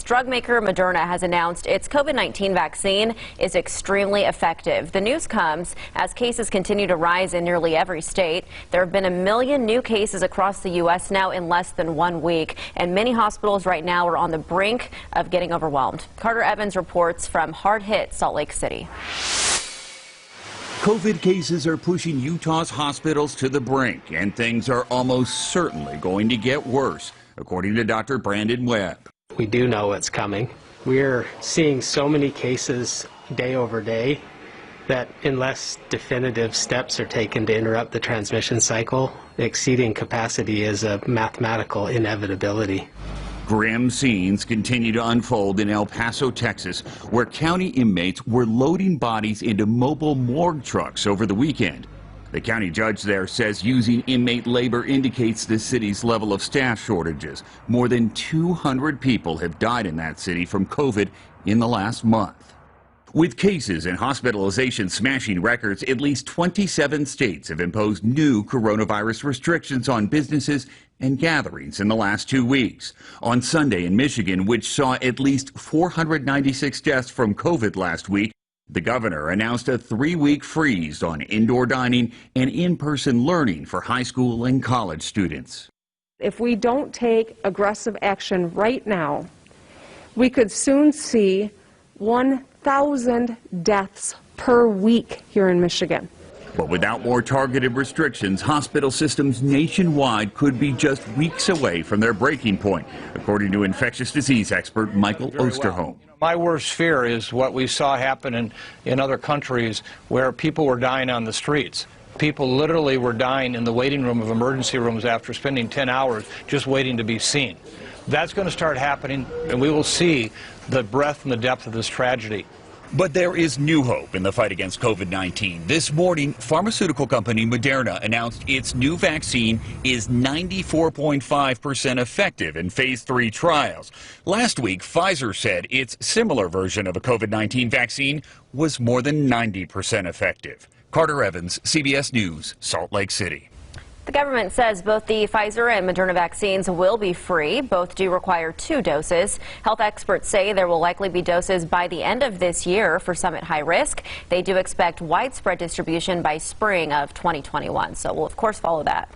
drug maker Moderna has announced its COVID-19 vaccine is extremely effective. The news comes as cases continue to rise in nearly every state. There have been 1 million new cases across the U.S. now in less than 1 week, and many hospitals right now are on the brink of getting overwhelmed. Carter Evans reports from hard-hit Salt Lake City. COVID cases are pushing Utah's hospitals to the brink, and things are almost certainly going to get worse, according to Dr. Brandon Webb. We do know it's coming. We're seeing so many cases day over day that unless definitive steps are taken to interrupt the transmission cycle, exceeding capacity is a mathematical inevitability. Grim scenes continue to unfold in El Paso, Texas, where county inmates were loading bodies into mobile morgue trucks over the weekend. The county judge there says using inmate labor indicates the city's level of staff shortages. More than 200 people have died in that city from COVID in the last month. With cases and hospitalizations smashing records, at least 27 states have imposed new coronavirus restrictions on businesses and gatherings in the last 2 weeks. On Sunday in Michigan, which saw at least 496 deaths from COVID last week, the governor announced a 3-week freeze on indoor dining and in-person learning for high school and college students. If we don't take aggressive action right now, we could soon see 1,000 deaths per week here in Michigan. But without more targeted restrictions, hospital systems nationwide could be just weeks away from their breaking point, according to infectious disease expert Michael Osterholm. My worst fear is what we saw happen in other countries where people were dying on the streets. People literally were dying in the waiting room of emergency rooms after spending 10 hours just waiting to be seen. That's going to start happening, and we will see the breadth and the depth of this tragedy. But there is new hope in the fight against COVID-19. This morning, pharmaceutical company Moderna announced its new vaccine is 94.5% effective in phase 3 trials. Last week, Pfizer said its similar version of a COVID-19 vaccine was more than 90% effective. Carter Evans, CBS News, Salt Lake City. The government says both the Pfizer and Moderna vaccines will be free. Both do require 2 doses. Health experts say there will likely be doses by the end of this year for some at high risk. They do expect widespread distribution by spring of 2021. So we'll, of course, follow that.